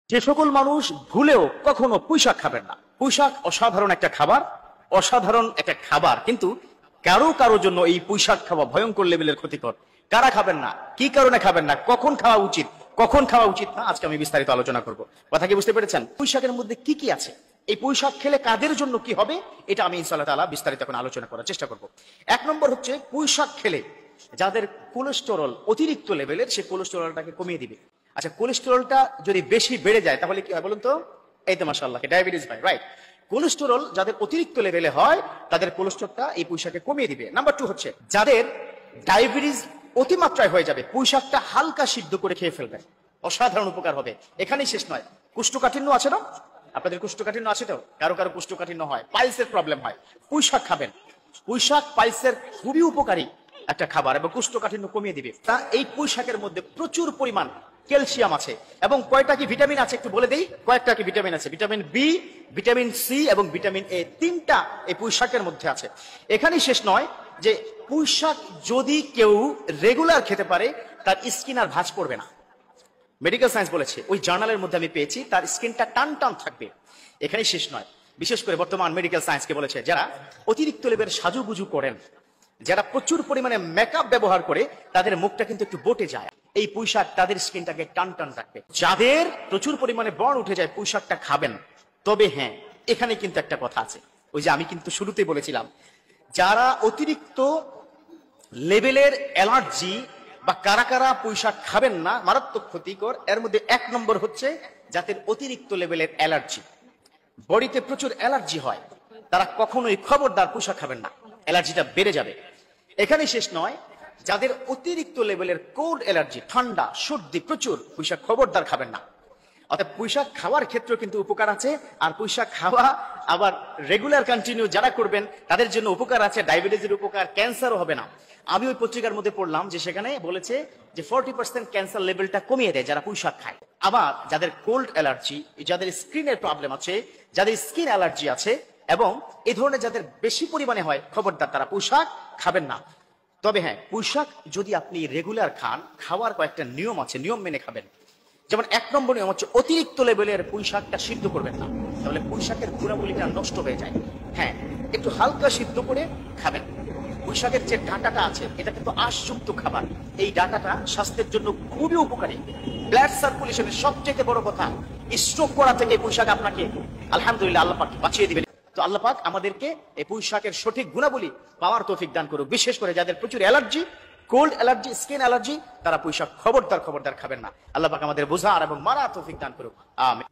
যে সকল মানুষ ভুলেও কখনো পুঁইশাক খাবেন না। পুঁইশাক অসাধারণ একটা খাবার, অসাধারণ একটা খাবার, কিন্তু কারো কারো জন্য এই পুঁইশাক খাওয়া ভয়ঙ্কর লেভেলের ক্ষতিকর। কারা খাবেন না, কি কারণে খাবেন না, কখন খাওয়া উচিত, কখন খাওয়া উচিত না, আজকে আমি বিস্তারিত আলোচনা করব। কথা কি বুঝতে পেরেছেন? পুঁইশাকের মধ্যে কি কি আছে, এই পুঁইশাক খেলে কাদের জন্য কি হবে, এটা আমি ইনশাআল্লাহ তাআলা বিস্তারিত এখন আলোচনা করার চেষ্টা করব। এক নম্বর হচ্ছে, পুঁইশাক খেলে যাদের কোলেস্টেরল অতিরিক্ত লেভেলের, সে কোলেস্টেরলটাকে কমিয়ে দিবে। আচ্ছা, কোলেস্টেরলটা যদি বেশি বেড়ে যায় তাহলে কি হয় বলুন তো? এই তো মাশাআল্লাহ, ডায়াবেটিস হয়, রাইট। কোলেস্টেরল যাদের অতিরিক্ত লেভেলে হয় তাদের কোলেস্টেরলটা এই পুঁইশাকে কমিয়ে দিবে। নাম্বার 2 হচ্ছে, যাদের ডায়াবেটিস অতিমাত্রায় হয়ে যাবে, পুঁইশাকটা হালকা সিদ্ধ করে খেয়ে ফেলবেন, অসাধারণ উপকার হবে। এখানেই শেষ নয়, কুষ্ঠকাঠিন্য আছে না? আপনাদের কুষ্ঠকাঠিন্য আছে তো? কারো কারো কুষ্ঠকাঠিন্য হয়, পাইলসের প্রবলেম হয়, পুঁইশাক খাবেন। পুঁইশাক পাইলসের খুবই উপকারী একটা খাবার এবং কুষ্ঠকাঠিন্য কমিয়ে দিবে। তা এই পুঁইশাকের মধ্যে প্রচুর পরিমাণ ক্যালসিয়াম আছে। এবং কয়টা কি ভিটামিন আছে একটু বলে দেই। কয়েকটা কি ভিটামিন আছে? ভিটামিন বি, ভিটামিন সি এবং ভিটামিন এ, তিনটা এই পুঁইশাকের মধ্যে আছে। এখানেই শেষ নয়, যে পুঁইশাক যদি কেউ রেগুলার খেতে পারে তার স্কিন আর ভাঁজ পড়বে না। মেডিকেল সায়েন্স বলেছে, ওই জার্নালের মধ্যে আমি পেয়েছি, তার স্কিনটা টান টান থাকবে। এখানেই শেষ নয়, বিশেষ করে বর্তমান মেডিকেল সায়েন্সকে বলেছে, যারা অতিরিক্ত লেভেলের সাজুগুজু করেন, যারা প্রচুর পরিমাণে মেকআপ ব্যবহার করে, তাদের মুখটা কিন্তু একটু বটে যায়, এই পুঁইশাক তাদের স্কিনটাকে টান টান রাখবে। যাদের প্রচুর পরিমাণে ব্রণ উঠে যায়, পুঁইশাকটা খাবেন। তবে হ্যাঁ, এখানে কিন্তু একটা কথা আছে, ওই যে আমি কিন্তু শুরুতেই বলেছিলাম, যারা অতিরিক্ত লেভেলের অ্যালার্জি বা কারা কারা পুঁইশাক খাবেন না, মারাত্মক ক্ষতিকর। এর মধ্যে 1 নম্বর হচ্ছে, যাদের অতিরিক্ত লেভেলের অ্যালার্জি, বডিতে প্রচুর অ্যালার্জি হয়, তারা কখনোই খবরদার পুঁইশাক খাবেন না, অ্যালার্জিটা বেড়ে যাবে। এখানেই শেষ নয়, যাদের অতিরিক্ত লেভেলের কোল্ড অ্যালার্জি, ঠান্ডা সর্দি প্রচুর, পুঁইশাক খবরদার খাবেন না। অর্থাৎ পুঁইশাক খাওয়ার ক্ষেত্রেও কিন্তু উপকার আছে, আর পুঁইশাক খাওয়া আবার রেগুলার কন্টিনিউ যারা করবেন তাদের জন্য উপকার আছে, ডায়াবেটিসের উপকার, ক্যান্সারও হবে না। আমি ওই পত্রিকার মধ্যে পড়লাম যে সেখানে বলেছে যে 40% ক্যান্সার লেভেলটা কমিয়ে দেয় যারা পুঁইশাক খায়। আবার যাদের কোল্ড অ্যালার্জি, যাদের স্কিনের প্রবলেম আছে, যাদের স্কিন অ্যালার্জি আছে এবং এই ধরনের যাদের বেশি পরিমাণে হয়, খবরদার তারা পুঁইশাক খাবেন না। তবে হ্যাঁ, পুঁইশাক যদি আপনি রেগুলার খান, খাওয়ার কয়েকটা নিয়ম আছে, নিয়ম মেনে খাবেন। যেমন 1 নম্বর নিয়ম হচ্ছে, অতিরিক্ত লেভেলের পুঁইশাকটা সিদ্ধ করবেন না, তাহলে পুঁইশাকের গুণাবলীটা নষ্ট হয়ে যায়। হ্যাঁ, একটু হালকা সিদ্ধ করে খাবেন। পুঁইশাকের যে ডাঁটাটা আছে, এটা কিন্তু আঁশযুক্ত খাবার। এই ডাঁটাটা স্বাস্থ্যের জন্য খুবই উপকারী। ব্লাড সার্কুলেশনের সবচেয়ে বড় কথা, স্ট্রোক করা থেকে পুঁইশাক আপনাকে আলহামদুলিল্লাহ আল্লাহ পাক বাঁচিয়ে দিবেন। তো আল্লাহ পাক আমাদেরকে এই পুঁইশাকের সঠিক গুণাবলী পাওয়ার তৌফিক দান করুক। বিশেষ করে যাদের প্রচুর allergy, cold allergy, skin allergy, তারা পুঁইশাক খবরদার খবরদার খাবেন না। আল্লাহ পাক আমাদের বোঝার এবং মারা তৌফিক দান করুক। আমিন।